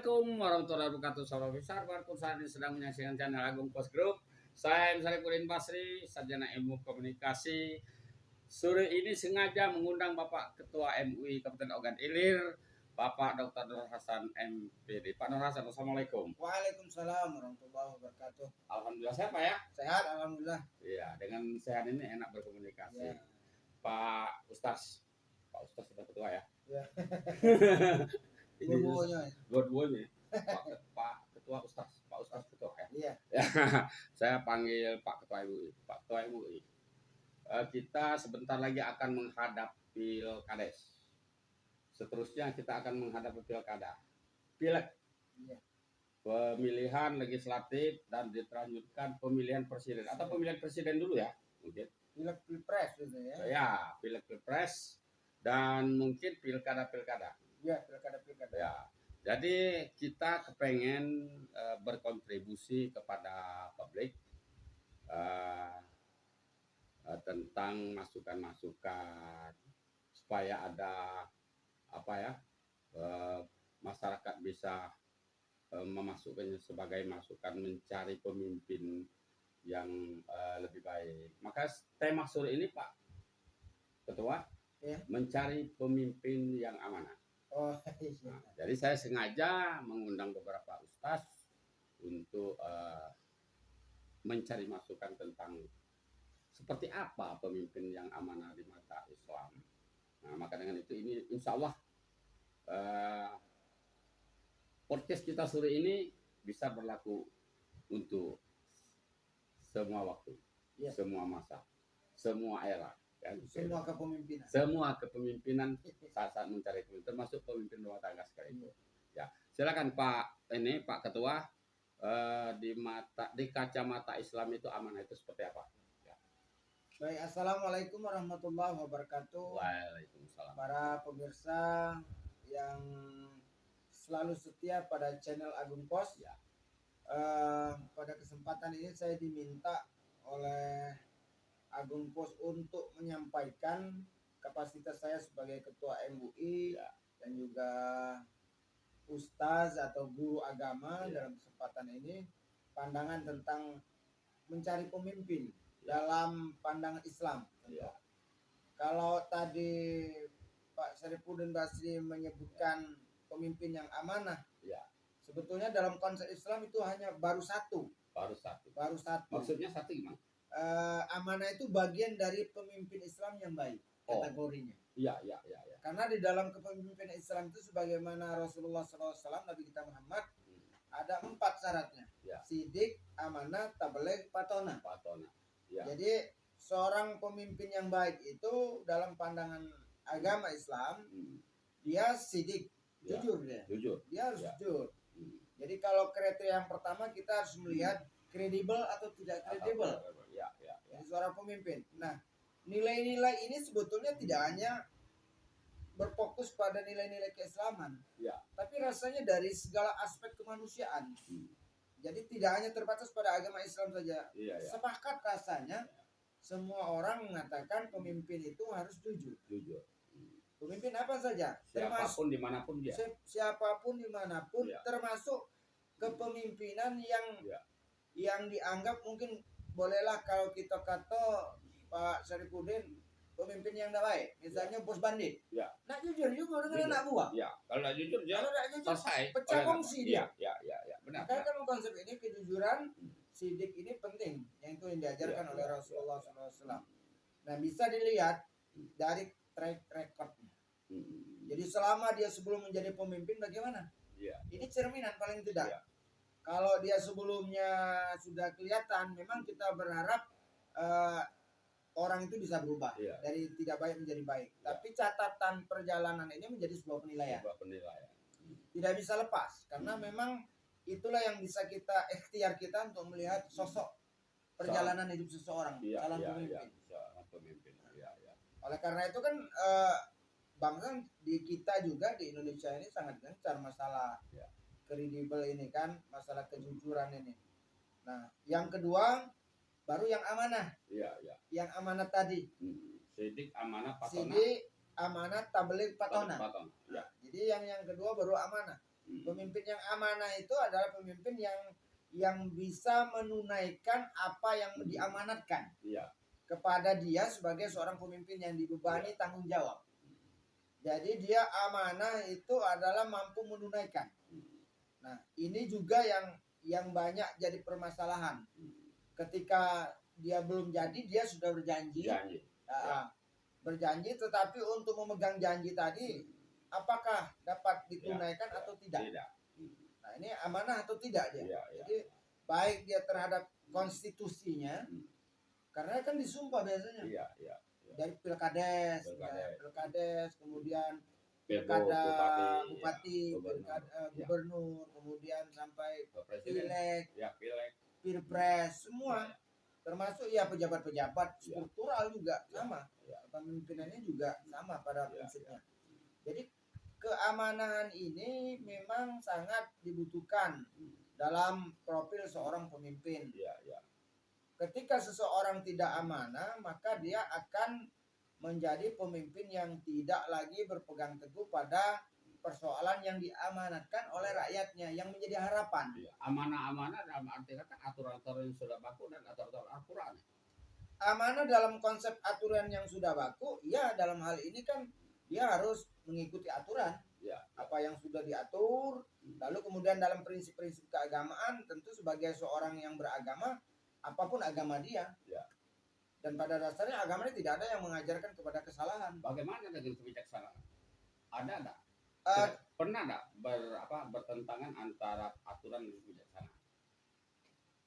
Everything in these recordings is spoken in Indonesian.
Assalamualaikum warahmatullahi wabarakatuh. Sahabat besar, walaupun saat ini sedang menyaksikan channel Agung Post Group. Saya Sarifuddin Basri, sarjana ilmu komunikasi. Sore ini sengaja mengundang Bapak Ketua MUI Kabupaten Ogan Ilir, Bapak Dr. Nur Hasan MPD. Pak Nur Hasan, Assalamualaikum. Waalaikumsalam warahmatullahi wabarakatuh. Alhamdulillah sehat Pak ya? Sehat, alhamdulillah. Iya, dengan sehat ini enak berkomunikasi. Ya. Pak Ustaz sudah ketua ya? Ya. Ini Dua-duanya. dua-duanya. Pak Ketua Ustaz, Pak Ustaz Ketua ya. Iya. Saya panggil Pak Ketua MUI. Pak Ketua MUI. Kita sebentar lagi akan menghadap Pilkades. Seterusnya kita akan menghadapi Pilkada. Pileg. Iya. Pemilihan legislatif dan dilanjutkan pemilihan presiden atau pemilihan presiden dulu ya mungkin. Pileg pilpres gitu ya. Ya, pileg pilpres dan mungkin pilkada. Iya, pilkada. Ya, jadi kita kepengen berkontribusi kepada publik tentang masukan-masukan supaya ada masyarakat bisa memasukkannya sebagai masukan mencari pemimpin yang lebih baik. Maka tema sore ini Pak Ketua, ya, mencari pemimpin yang amanah. Oh, iya. Nah, jadi saya sengaja mengundang beberapa ustaz untuk mencari masukan tentang seperti apa pemimpin yang amanah di mata Islam. Nah, maka dengan itu ini insya Allah podcast kita sore ini bisa berlaku untuk semua waktu, Ya. semua masa, semua era. Kan? Semua kepemimpinan. Saat mencari pemimpin, termasuk pemimpin rumah tangga sekalipun. Ya, silakan Pak Ketua, di kacamata Islam itu amanah itu seperti apa? Ya. Baik, assalamualaikum warahmatullahi wabarakatuh. Waalaikumsalam. Para pemirsa yang selalu setia pada channel Agung Pos. Ya. Pada kesempatan ini saya diminta oleh Agung Pos untuk menyampaikan kapasitas saya sebagai Ketua MUI Ya. dan juga Ustaz atau guru agama. Ya. Dalam kesempatan ini pandangan tentang mencari pemimpin Ya. dalam pandangan Islam. Ya. Kalau tadi Pak Sarifuddin Basri menyebutkan pemimpin yang amanah, Ya. sebetulnya dalam konsep Islam itu hanya baru satu. Baru satu. Maksudnya satu gimana? Amanah itu bagian dari pemimpin Islam yang baik kategorinya. Iya. Karena di dalam kepemimpinan Islam itu sebagaimana Rasulullah SAW, Nabi kita Muhammad, ada 4 syaratnya. Ya. Sidik, amanah, tabligh, patona. Ya. Jadi seorang pemimpin yang baik itu dalam pandangan agama Islam, dia sidik, Ya. jujur dia. Dia harus Ya. jujur. Jadi kalau kriteria yang pertama kita harus melihat kredibel atau tidak kredibel. Ya. Jadi seorang pemimpin. Nah, nilai-nilai ini sebetulnya tidak hanya berfokus pada nilai-nilai keislaman, Ya. tapi rasanya dari segala aspek kemanusiaan. Jadi tidak hanya terbatas pada agama Islam saja. Iya. Sepakat rasanya semua orang mengatakan pemimpin itu harus jujur. Pemimpin apa saja, Siapapun dimanapun dia. siapapun dimanapun, Ya. termasuk kepemimpinan Ya. yang dianggap mungkin bolehlah kalau kita kata Pak Sarifuddin pemimpin yang tidak baik, misalnya bos bandit. Ya. Nah jujur juga dengan Jujur. anak buah. Ya, kalau nggak jujur Kalau tidak jujur, selesai. pecah kongsi dia. Ya, benar. Makanya kan konsep ini kejujuran, sidik ini penting, yang itu yang diajarkan Ya. oleh Rasulullah SAW. Nah bisa dilihat dari track recordnya. Jadi selama dia sebelum menjadi pemimpin bagaimana? Ya. Ini cerminan paling tidak. Ya. Kalau dia sebelumnya sudah kelihatan, memang kita berharap orang itu bisa berubah Ya. dari tidak baik menjadi baik. Ya. Tapi catatan perjalanan ini menjadi sebuah penilaian. Tidak bisa lepas karena memang itulah yang bisa kita ikhtiar kita untuk melihat sosok perjalanan hidup seseorang calon pemimpin. Ya. Oleh karena itu kan bangsa di kita juga di Indonesia ini sangat gencar masalah kredibel ini kan, masalah kejujuran ini. Nah, yang kedua baru yang amanah. Iya. Yang amanah tadi. Sidik, amanah, patona. Sidik, amanah, tabligh, patona. Ya. Jadi yang kedua baru amanah. Pemimpin yang amanah itu adalah pemimpin yang bisa menunaikan apa yang diamanatkan Iya. kepada dia sebagai seorang pemimpin yang dibebani tanggung jawab. Jadi dia amanah itu adalah mampu menunaikan. Nah, ini juga yang banyak jadi permasalahan. Ketika dia belum jadi, dia sudah berjanji. Berjanji, tetapi untuk memegang janji tadi, apakah dapat ditunaikan atau tidak? Nah, ini amanah atau tidak dia? Jadi baik dia terhadap konstitusinya, karena kan disumpah biasanya. Dari pilkades, kemudian pilkada bupati, gubernur, kemudian sampai pileg, pilpres, semua termasuk ya pejabat-pejabat struktural juga sama, pemimpinannya juga sama pada prinsipnya. Jadi keamanan ini memang sangat dibutuhkan dalam profil seorang pemimpin. Ketika seseorang tidak amanah, maka dia akan menjadi pemimpin yang tidak lagi berpegang teguh pada persoalan yang diamanatkan oleh rakyatnya, yang menjadi harapan. Amanah-amanah dalam arti kata aturan-aturan yang sudah baku dan aturan-aturan Al-Quran. Amanah dalam konsep aturan yang sudah baku, ya dalam hal ini kan dia harus mengikuti aturan. Apa yang sudah diatur, lalu kemudian dalam prinsip-prinsip keagamaan, tentu sebagai seorang yang beragama, apapun agama dia, dan pada dasarnya agama ini tidak ada yang mengajarkan kepada kesalahan. Bagaimana dengan kebijaksanaan? Ada enggak? Pernah enggak bertentangan antara aturan dan kebijaksanaan?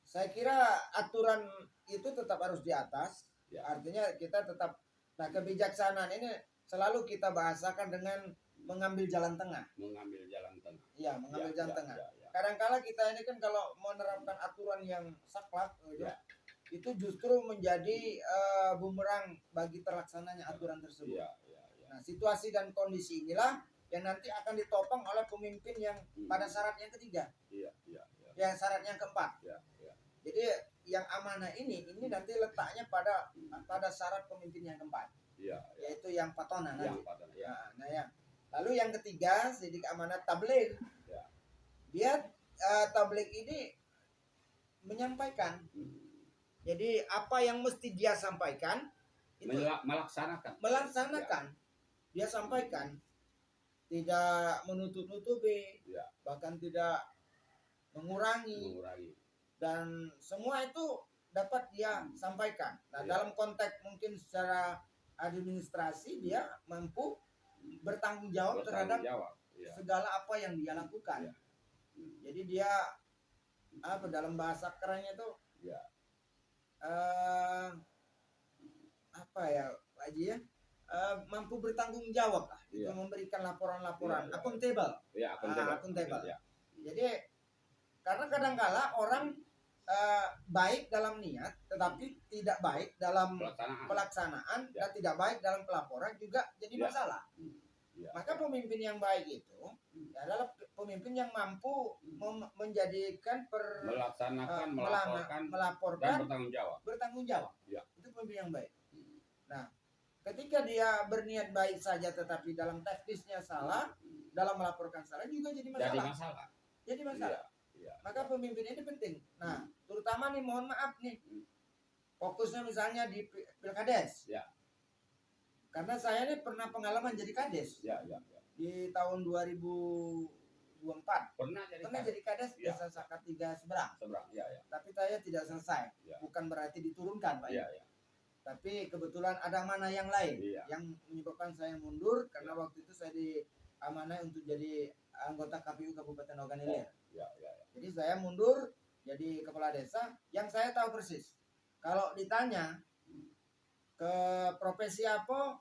Saya kira aturan itu tetap harus di atas. Artinya kita tetap, nah kebijaksanaan ini selalu kita bahasakan dengan mengambil jalan tengah. Mengambil jalan tengah. Iya, mengambil jalan tengah. Kadang-kala kita ini kan kalau menerapkan aturan yang saklek, itu justru menjadi bumerang bagi terlaksananya aturan tersebut. Nah, situasi dan kondisi inilah yang nanti akan ditopang oleh pemimpin yang pada syarat yang ketiga, yang syarat yang keempat. Jadi yang amanah ini nanti letaknya pada syarat pemimpin yang keempat, yaitu yang patona. Lalu yang ketiga, sidik amanah tabligh. Dia tabligh ini menyampaikan. Jadi apa yang mesti dia sampaikan itu melaksanakan. Dia sampaikan, tidak menutup-nutupi, bahkan tidak mengurangi, dan semua itu dapat dia sampaikan. Nah, dalam konteks mungkin secara administrasi dia mampu bertanggung jawab terhadap segala apa yang dia lakukan. Jadi dia dalam bahasa kerennya itu mampu bertanggung jawab lah, memberikan laporan-laporan akuntabel. Jadi karena kadang-kala orang baik dalam niat tetapi tidak baik dalam pelaksanaan dan tidak baik dalam pelaporan juga jadi masalah. Maka pemimpin yang baik itu adalah pemimpin yang mampu menjadikan melaporkan dan bertanggung jawab. Itu pemimpin yang baik. Nah, ketika dia berniat baik saja tetapi dalam teknisnya salah, dalam melaporkan salah juga jadi masalah. Jadi masalah. Maka pemimpin ini penting. Nah, terutama nih, mohon maaf nih, fokusnya misalnya di pilkades. Karena saya ini pernah pengalaman jadi kades. Di tahun 2024. Pernah jadi kades desa Saka 3 Seberang. Tapi saya tidak selesai. Bukan berarti diturunkan, Pak. Tapi kebetulan ada amanah yang lain yang menyebabkan saya mundur karena waktu itu saya diamanai untuk jadi anggota KPU Kabupaten Ogan Ilir. Jadi saya mundur jadi kepala desa yang saya tahu persis. Kalau ditanya ke profesi apa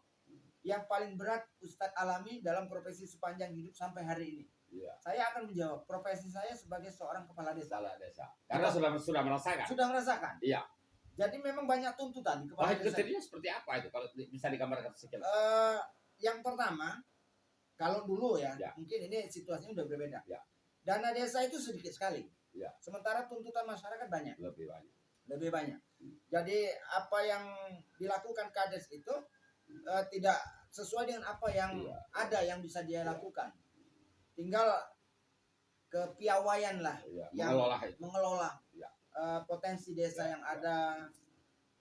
yang paling berat Ustadz alami dalam profesi sepanjang hidup sampai hari ini, saya akan menjawab profesi saya sebagai seorang kepala desa. Karena sudah merasakan. Jadi memang banyak tuntutan di kepala desa. Kriteria seperti apa itu kalau bisa digambarkan sedikit? Yang pertama, kalau dulu mungkin ini situasinya udah berbeda. Dana desa itu sedikit sekali. Sementara tuntutan masyarakat banyak. Lebih banyak. Jadi apa yang dilakukan kades itu tidak sesuai dengan apa yang ada yang bisa dia lakukan. Tinggal kepiawaian lah Ya, yang mengelola itu. mengelola Ya. potensi desa Ya, yang ya. ada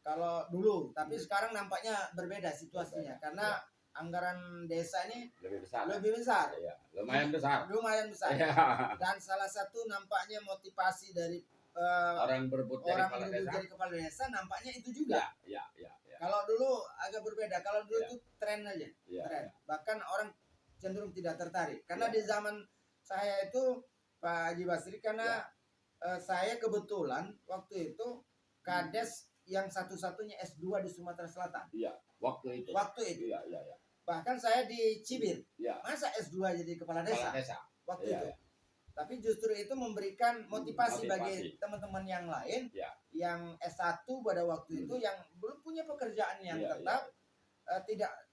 kalau dulu, tapi sekarang nampaknya berbeda situasinya karena anggaran desa ini Lebih besar. lebih besar, Ya, lumayan besar. lumayan besar. Ya. Dan salah satu nampaknya motivasi dari Orang berebut jadi orang kepala berebut desa. jadi kepala desa nampaknya itu juga. Ya. Kalau dulu agak berbeda, kalau dulu Ya. itu tren aja, Ya. tren. Bahkan orang cenderung tidak tertarik karena Ya. di zaman saya itu Pak Haji Basri, karena saya kebetulan waktu itu kades yang satu-satunya S2 di Sumatera Selatan. Iya, waktu itu. Iya. Bahkan saya di Cibir. Iya. Masa S2 jadi kepala desa? Kepala desa. Waktu Iya, itu. iya. Tapi justru itu memberikan motivasi bagi Motivasi. teman-teman yang lain Ya. yang S1 pada waktu itu yang belum punya pekerjaan yang Iya, tetap,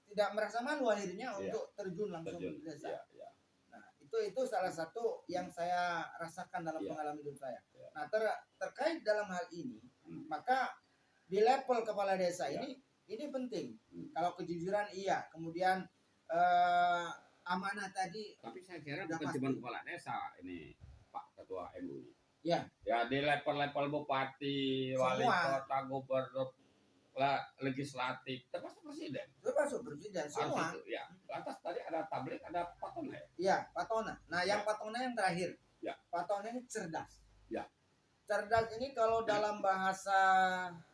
tidak merasa malu akhirnya Iya. untuk terjun langsung Terjun. di desa. Iya. Nah, itu salah satu yang saya rasakan dalam Iya. pengalaman hidup saya. Iya. Nah, terkait dalam hal ini, Hmm. maka di level kepala desa Iya. ini penting. Hmm. Kalau kejujuran iya, kemudian amanah tadi Tapi saya kira Udah bukan pasti. cuma kepala desa ini, Pak Ketua MUI. Ya. Ya di level-level bupati, wali Semua. kota, gubernur, legislatif, termasuk presiden. termasuk presiden Harus semua. itu, ya. Lantas tadi ada tablik, ada patona ya. Iya, Patona. Nah, yang Ya. Patona yang terakhir. Ya. Patona ini cerdas. Ya. Cerdas ini kalau dalam bahasa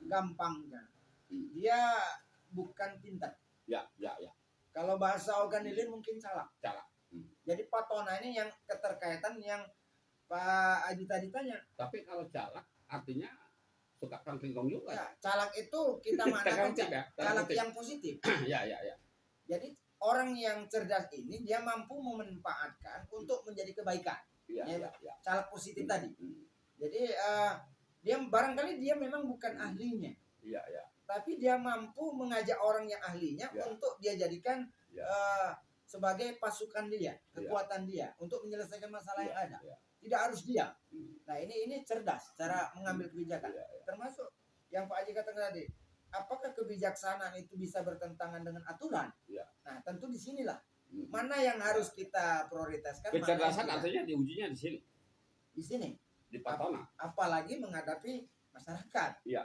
gampangnya, Hmm. dia bukan pintar. Ya. Kalau bahasa Oganilin mungkin salah. Salah. Jadi Patona ini yang keterkaitan yang Pak Aji tadi tanya. Tapi kalau calak artinya suka kangkingkong juga. Ya, calak itu kita maknakan Terkutip ya. calak terkutip. yang positif. Ya. Jadi orang yang cerdas ini dia mampu memanfaatkan untuk menjadi kebaikan. Ya. Calak positif tadi. Hmm. Jadi dia barangkali dia memang bukan ahlinya, Iya. tapi dia mampu mengajak orang yang ahlinya Ya. untuk dia jadikan Ya. sebagai pasukan dia, kekuatan dia untuk menyelesaikan masalah yang ada. Ya. Tidak harus dia. Hmm. Nah, ini cerdas cara mengambil kebijakan. Ya. Termasuk yang Pak Haji katakan tadi, apakah kebijaksanaan itu bisa bertentangan dengan aturan? Ya. Nah, tentu di sinilah Hmm. mana yang harus kita prioritaskan. mana yang Kecerdasan tidak. artinya diujinya di sini, Di sini, di Patona. apalagi menghadapi masyarakat. Iya.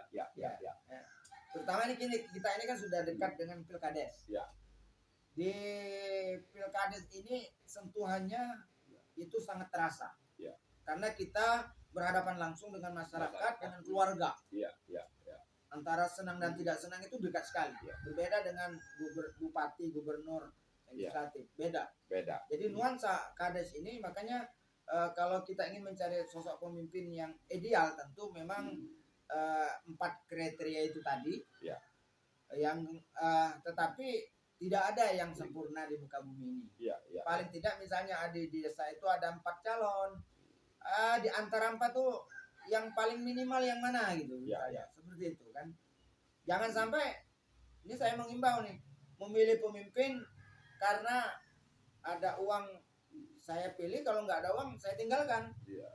Terutama ini kita ini kan sudah dekat dengan Pilkades. Ya. Di Pilkades ini sentuhannya itu sangat terasa. Ya. Karena kita berhadapan langsung dengan masyarakat, dengan keluarga. Iya. Antara senang dan tidak senang itu dekat sekali. Ya. Berbeda dengan bupati, gubernur, legislatif. Beda. Jadi nuansa Kades ini makanya kalau kita ingin mencari sosok pemimpin yang ideal tentu memang 4 kriteria itu tadi. Ya. Yang tetapi tidak ada yang sempurna di muka bumi ini. Iya. Paling tidak misalnya di desa itu ada 4 calon. Di antara 4 tuh yang paling minimal yang mana gitu. Ya. Seperti itu kan. Jangan sampai ini saya mengimbau nih, memilih pemimpin karena ada uang saya pilih, kalau nggak ada uang saya tinggalkan. Iya.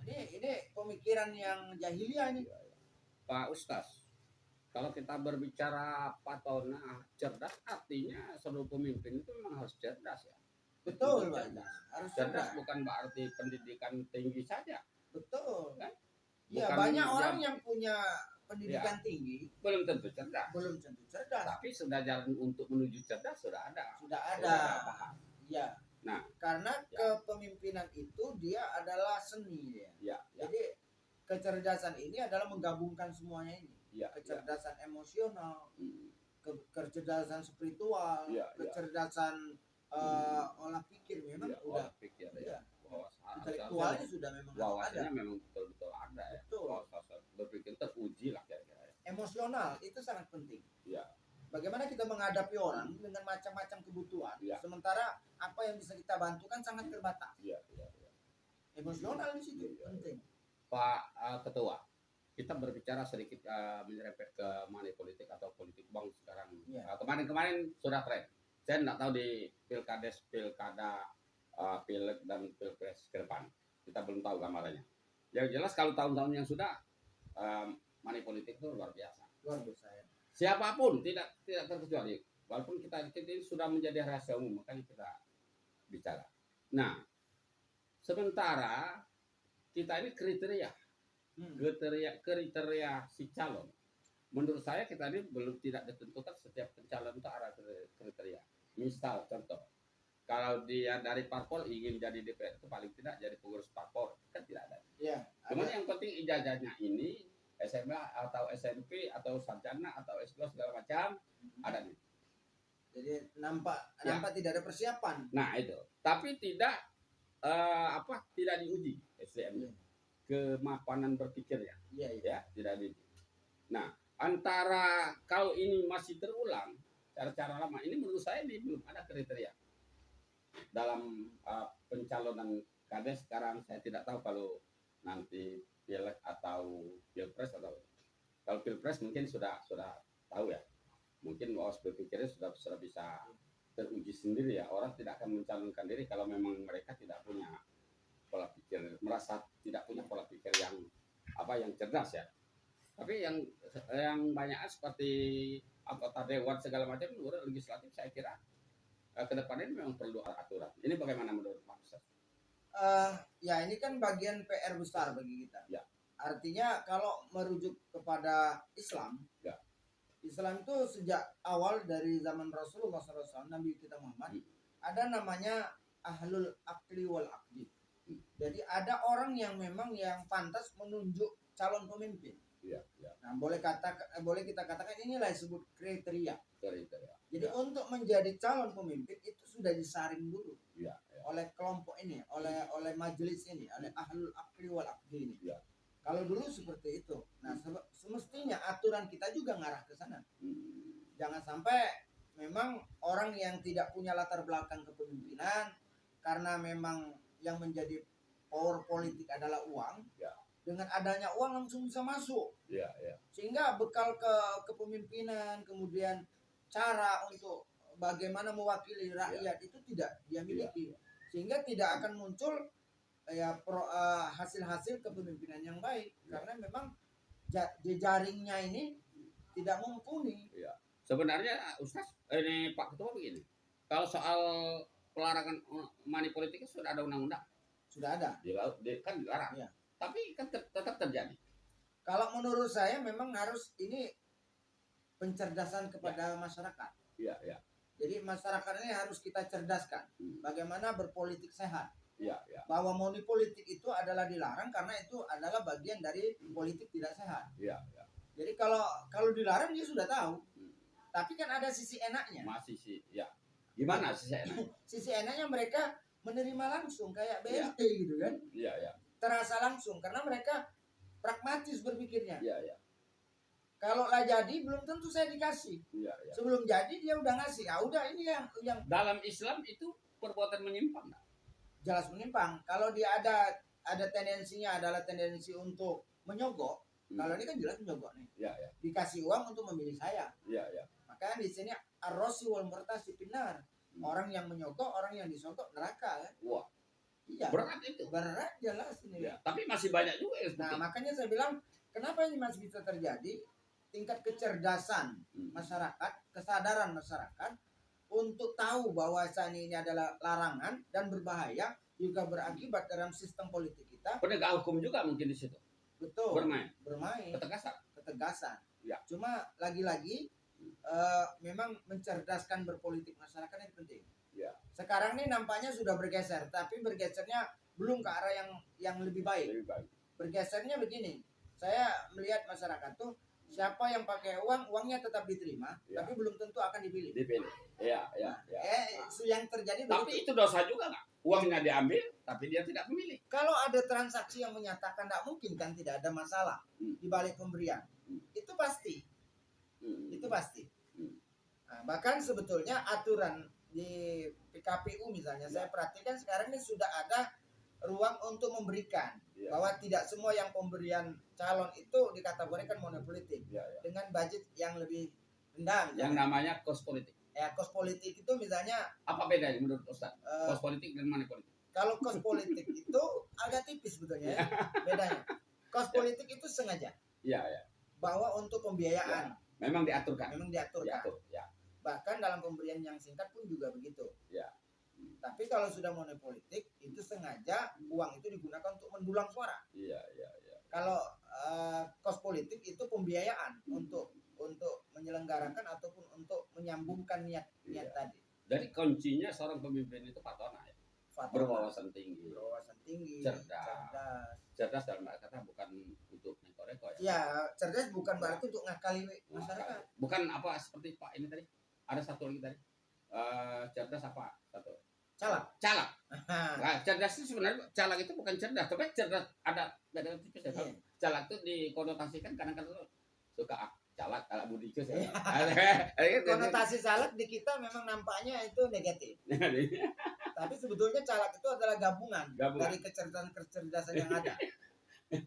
Ini pemikiran yang jahiliyah ini. Pak Ustaz, kalau kita berbicara Patona cerdas, artinya seluruh pemimpin itu memang harus cerdas ya. Betul, Pak. cerdas. Harus Cerdas cerdas. bukan berarti pendidikan tinggi saja. Betul. Kan? Ya, Bukan banyak yang- orang yang punya pendidikan tinggi Belum tentu cerdas. belum tentu cerdas. Tapi sudah jalan untuk menuju cerdas sudah ada. Sudah Sudah ada. paham. Ya. Nah. Karena Ya. kepemimpinan itu dia adalah seni ya. Ya. Jadi kecerdasan ini adalah menggabungkan semuanya ini. Ya. Kecerdasan emosional, Hmm. kecerdasan spiritual, Ya. kecerdasan olah pikir memang Ya, udah olah pikir ya. ya. Intelektualnya sudah memang harus ada. Wawasannya memang betul-betul ada ya. Betul. Wawasan berpikir teruji lah kira-kira ya. Emosional itu sangat penting. Ya. Bagaimana kita menghadapi orang dengan macam-macam kebutuhan, Ya. sementara apa yang bisa kita bantu kan sangat terbatas. Iya. Emosional di situ Ya. penting. Pak Ketua, kita berbicara sedikit menyerempet ke money politik atau politik uang sekarang. Ya. Kemarin sudah tren. Saya nggak tahu di pilkades, pilkada, pileg dan pilpres ke depan. Kita belum tahu gambarannya. Yang jelas kalau tahun-tahun yang sudah money politik itu luar biasa. Luar biasa ya. Siapapun tidak terkecuali. Walaupun kita ini sudah menjadi rahasia umum, makanya kita bicara. Nah, Sementara kita ini kriteria si calon. Menurut saya kita ini belum tidak ditentukan setiap pencalon itu ada kriteria. Misal contoh, kalau dia dari parpol ingin jadi DPR itu paling tidak jadi pengurus parpol, kan tidak ada. Ya, Cuman yang penting ijazahnya ini SMA atau SMP atau sarjana atau S2 segala macam ada nih. Jadi nampak tidak ada persiapan. Nah itu, tapi tidak tidak diuji SDM-nya, kemapanan berpikirnya, ya tidak diuji. Nah, antara kalau ini masih terulang cara-cara lama ini, menurut saya ini belum ada kriteria dalam pencalonan kades sekarang. Saya tidak tahu kalau nanti pileg atau pilpres, atau kalau pilpres mungkin sudah tahu ya, mungkin wawas berpikirnya sudah bisa teruji sendiri ya. Orang tidak akan mencalonkan diri kalau memang mereka tidak punya pola pikir, merasa tidak punya pola pikir yang cerdas ya. Tapi yang banyak seperti anggota dewan segala macam, menurut legislatif saya kira ke depannya memang perlu aturan. Ini bagaimana menurut Pak Ustaz? Ya ini kan bagian PR besar bagi kita. Ya. Artinya kalau merujuk kepada Islam, ya. Islam itu sejak awal dari zaman Rasulullah SAW, Nabi kita Muhammad, ada namanya ahlul akli wal akdi. Jadi ada orang yang memang yang pantas menunjuk calon pemimpin. Ya, ya. Nah, boleh kita katakan inilah disebut kriteria. Jadi ya. untuk menjadi calon pemimpin itu sudah disaring dulu ya. oleh kelompok ini, oleh majelis ini, oleh ahlul akli wal akdi ini. Ya. Kalau dulu seperti itu. Nah, semestinya aturan kita juga ngarah ke sana. Jangan sampai memang orang yang tidak punya latar belakang kepemimpinan, karena memang yang menjadi power politik adalah uang. Ya. Dengan adanya uang langsung bisa masuk. Ya. Sehingga bekal kepemimpinan, kemudian cara untuk bagaimana mewakili rakyat itu tidak dia miliki. Sehingga tidak akan muncul hasil-hasil kepemimpinan yang baik, karena memang jejaringnya ini tidak mumpuni. Ya. Sebenarnya Ustaz, ini Pak Ketua begini, kalau soal pelarangan money politik sudah ada undang-undang. Sudah ada. Kan dilarang. Ya. Tapi kan tetap terjadi. Kalau menurut saya memang harus ini pencerdasan kepada masyarakat. Iya. Jadi masyarakat ini harus kita cerdaskan. Bagaimana berpolitik sehat. Iya. Bahwa money politik itu adalah dilarang karena itu adalah bagian dari politik tidak sehat. Iya. Jadi kalau dilarang dia sudah tahu. Tapi kan ada sisi enaknya. Masih sih, ya. Gimana sisi enaknya? Sisi enaknya mereka menerima langsung kayak BLT gitu kan. Iya. Terasa langsung karena mereka pragmatis berpikirnya. Iya. Kalau lah jadi belum tentu saya dikasih. Iya. Sebelum jadi dia udah ngasih. Ah udah ini yang dalam Islam itu perbuatan menyimpang. Jelas menyimpang. Kalau dia ada tendensinya adalah tendensi untuk menyogok. Kalau ini kan jelas menyogok nih. Iya. Dikasih uang untuk memilih saya. Iya. Makanya di sini ar-rasi wal murtasi pinar. Orang yang menyogok, orang yang disogok neraka kan. Wah. Iya. Berat itu. Berat jelas ini. Ya, tapi masih banyak juga yang Nah, makanya saya bilang kenapa ini masih bisa terjadi? Tingkat kecerdasan masyarakat, kesadaran masyarakat untuk tahu bahwa ini adalah larangan dan berbahaya, juga berakibat dalam sistem politik kita. Penegak hukum juga mungkin di situ. Betul. Bermain. Ketegasan. Ya. Cuma lagi-lagi memang mencerdaskan berpolitik masyarakat ini penting. Ya. Sekarang nih nampaknya sudah bergeser, tapi bergesernya belum ke arah yang lebih baik. Bergesernya begini, saya melihat masyarakat tuh siapa yang pakai uangnya tetap diterima, tapi belum tentu akan dipilih. Iya. Yang terjadi tapi begitu. itu dosa juga nggak? Uangnya diambil, tapi dia tidak memilih. Kalau ada transaksi yang menyatakan tidak mungkin kan tidak ada masalah di balik pemberian, itu pasti. Itu pasti. Nah, bahkan sebetulnya aturan di PKPU misalnya, saya perhatikan sekarang ini sudah ada ruang untuk memberikan bahwa tidak semua yang pemberian calon itu dikategorikan money politik dengan budget yang lebih rendah. Yang namanya kos politik. Kos politik itu misalnya apa bedanya menurut Ustaz? Kos politik dan money politik. Kalau kos politik itu agak tipis sebetulnya ya, bedanya. Kos politik itu sengaja. Iya. Bahwa untuk pembiayaan. Memang diaturkan. Ya. Bahkan dalam pemberian yang singkat pun juga begitu. Ya. Tapi kalau sudah money politik itu sengaja uang itu digunakan untuk mendulang suara. Iya. Kalau kos politik itu pembiayaan untuk menyelenggarakan ataupun untuk menyambungkan niat tadi. Jadi kuncinya seorang pemimpin itu patona ya. Berwawasan tinggi, cerdas dalam kata bukan untuk neko-neko ya. Ya, cerdas bukan berarti untuk ngakali masyarakat. Bukan apa seperti Pak ini tadi. Ada satu lagi tadi. Cerdas apa? Satu. Calak. Nah, cerdas itu sebenarnya calak itu bukan cerdas, tapi cerdas ada tipis ya. Iya. Calak itu dikonotasikan kadang-kadang suka calak budi ya. Konotasi calak di kita memang nampaknya itu negatif. Tapi sebetulnya calak itu adalah gabungan. Dari kecerdasan yang ada.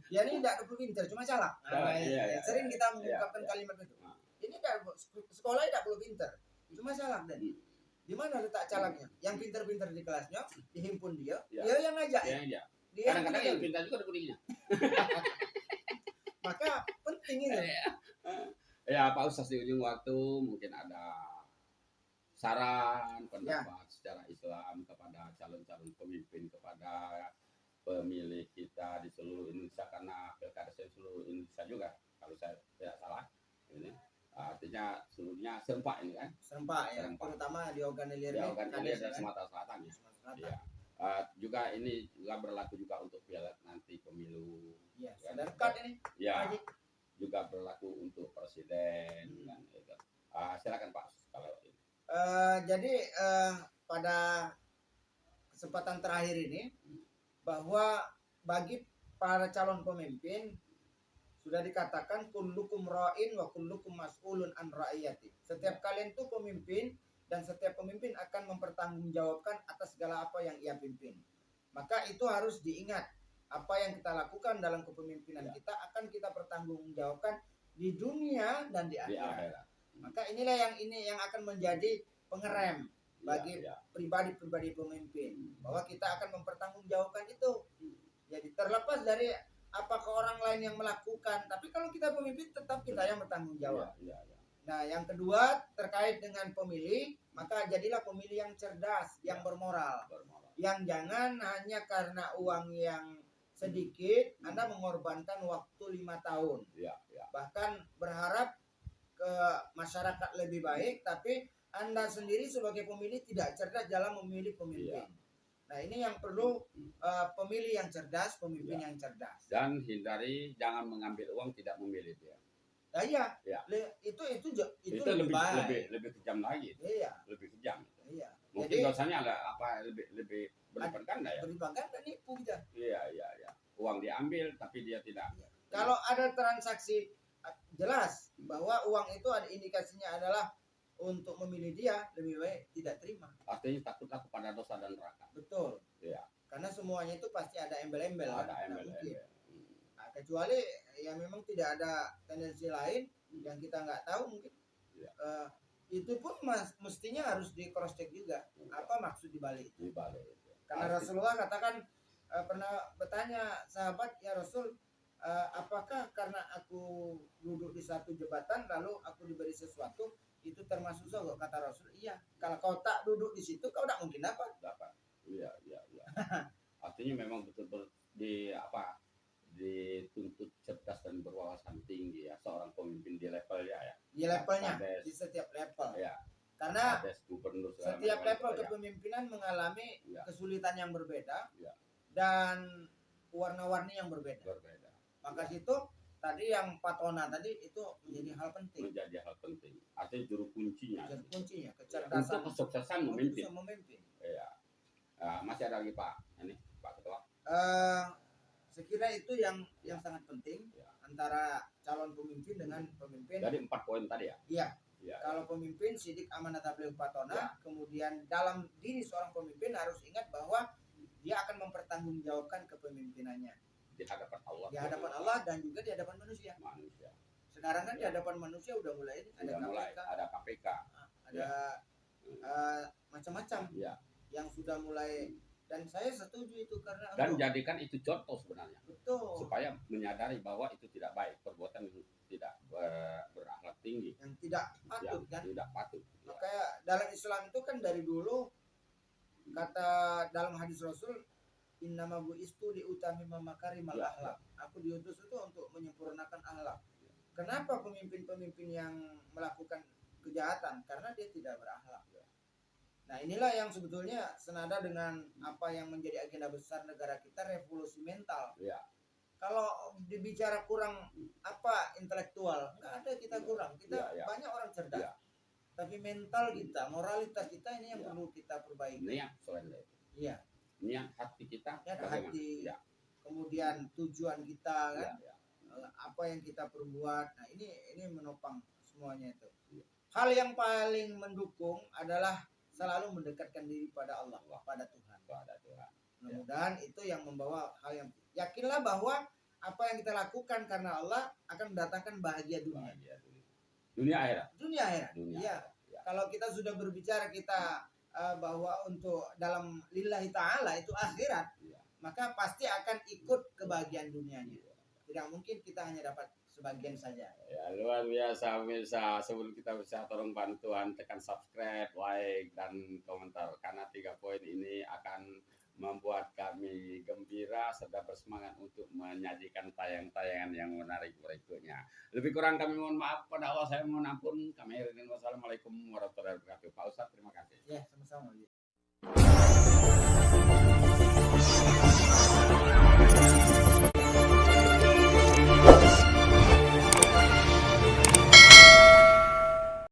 Dia ini tidak perlu pintar, cuma calak. Iya. Sering kita mengungkapkan kalimat itu. Ini sekolah tidak perlu pintar, cuma calak dan. Di mana letak calaknya? Yang pintar-pintar di kelasnya dihimpun dia yang ngajak. Dia kadang-kadang yang pintar juga ada budinya. Maka penting itu. Ya Pak Ustaz, di ujung waktu mungkin ada saran pendapat secara Islam kepada calon-calon pemimpin, kepada pemilih kita di seluruh Indonesia, karena pilkada seluruh Indonesia juga kalau saya tidak salah ini. Artinya seluruhnya serempak ini kan? Serempak ya, terutama di Oganilir dan Sumatera Selatan ya. Iya. Juga ini juga berlaku juga untuk pileg nanti pemilu. Iya, sudah dekat ini. Ya. Juga berlaku untuk presiden kan gitu. Silakan Pak kalau ini. Jadi pada kesempatan terakhir ini bahwa bagi para calon pemimpin sudah dikatakan kullukum ra'in wa kullukum mas'ulun an ra'iyati. Setiap kalian itu pemimpin dan setiap pemimpin akan mempertanggungjawabkan atas segala apa yang ia pimpin. Maka itu harus diingat. Apa yang kita lakukan dalam kepemimpinan kita akan kita pertanggungjawabkan di dunia dan di akhirat. Maka inilah yang akan menjadi pengerem bagi pribadi-pribadi pemimpin, bahwa kita akan mempertanggungjawabkan itu. Jadi terlepas dari apakah orang lain yang melakukan, tapi kalau kita pemimpin tetap kita yang bertanggung jawab. Nah, yang kedua terkait dengan pemilih, maka jadilah pemilih yang cerdas, yang bermoral. Yang jangan hanya karena uang yang sedikit Anda mengorbankan waktu 5 tahun. Bahkan berharap ke masyarakat lebih baik, tapi Anda sendiri sebagai pemilih tidak cerdas dalam memilih pemimpin. Nah, ini yang perlu pemilih yang cerdas, pemimpin yang cerdas. Dan hindari jangan mengambil uang tidak memilih dia. Nah, itu lebih kejam lagi. Iya. Lebih kejam. Iya. Mungkin jadi, dosanya ada lebih berlipat ganda ya. Berlipat ganda nipu kita. Iya. Uang diambil tapi dia tidak. Iya. Kalau ada transaksi jelas bahwa uang itu ada indikasinya adalah untuk memilih dia, lebih baik tidak terima. Artinya takutlah kepada dosa dan neraka. Betul. Iya. Karena semuanya itu pasti ada embel-embel. Ada embel-embel. Nah, kecuali ya memang tidak ada tendensi lain yang kita nggak tahu mungkin. Itu pun mestinya harus di cross check juga. Apa maksud dibalik? Karena Rasulullah katakan pernah bertanya sahabat, ya Rasul, apakah karena aku duduk di satu jabatan lalu aku diberi sesuatu itu termasuk sogok? Kata Rasul, iya. Kalau kau tak duduk di situ, kau tak mungkin dapat. Iya. Artinya memang betul-betul dituntut cerdas dan berwawasan tinggi ya seorang pemimpin di levelnya ya. Di levelnya, di setiap level. Ya. Karena gubernur, setiap level kepemimpinan mengalami kesulitan yang berbeda dan warna-warni yang berbeda. Maka situ tadi yang patona tadi itu menjadi hal penting. Artinya juru kuncinya. Kecerdasan untuk kesuksesan memimpin. Iya. Masih ada lagi Pak. Ini Pak Ketua. Sekira itu yang sangat penting antara calon pemimpin dengan pemimpin. Dari 4 poin tadi ya. Iya. Kalau pemimpin sidik amanat tabligh patona, kemudian dalam diri seorang pemimpin harus ingat bahwa dia akan mempertanggungjawabkan kepemimpinannya. Di hadapan Allah dan juga di hadapan manusia. Sekarang kan di hadapan manusia udah mulai ada KPK, ada macam-macam yang sudah mulai, dan saya setuju itu karena dan jadikan itu contoh sebenarnya. Betul. Supaya menyadari bahwa itu tidak baik, perbuatan yang tidak berakhlak tinggi, yang tidak patut kan? Tidak patut. Makanya dalam Islam itu kan dari dulu kata dalam hadis Rasul, innama bu'istu liutamima makarimal akhlak. Aku diutus itu untuk menyempurnakan akhlak. Kenapa pemimpin-pemimpin yang melakukan kejahatan? Karena dia tidak berakhlak. Nah, inilah yang sebetulnya senada dengan apa yang menjadi agenda besar negara kita, revolusi mental. Ya. Kalau dibicara kurang apa intelektual, nggak ada kita kurang. Kita banyak orang cerdas. Ya. Tapi mental kita, moralitas kita ini yang perlu kita perbaiki. Ini yang selain itu. Iya. Ini yang hati kita. Ya, hati. Ya. Kemudian tujuan kita kan. Ya. Apa yang kita perbuat. Nah, ini menopang semuanya itu. Ya. Hal yang paling mendukung adalah selalu mendekatkan diri pada Allah, pada Tuhan. Mudah-mudahan itu yang membawa hal yang yakinlah bahwa apa yang kita lakukan karena Allah akan mendatangkan bahagia dunia. Dunia akhirat. Iya. Kalau kita sudah berbicara kita bahwa untuk dalam lillahi ta'ala itu akhirat, maka pasti akan ikut kebahagiaan dunianya. Tidak mungkin kita hanya dapat sebagian saja. Ya, luar biasa pemirsa. Sebelum kita bisa tolong bantuan tekan subscribe, like, dan komentar. Karena 3 poin ini akan membuat kami gembira serta bersemangat untuk menyajikan tayangan-tayangan yang menarik berikutnya. Lebih kurang kami mohon maaf pada Allah, saya mohon ampun. Kami akhiri. Wassalamualaikum warahmatullahi wabarakatuh. Pak Ustadz, terima kasih. Ya, sama-sama.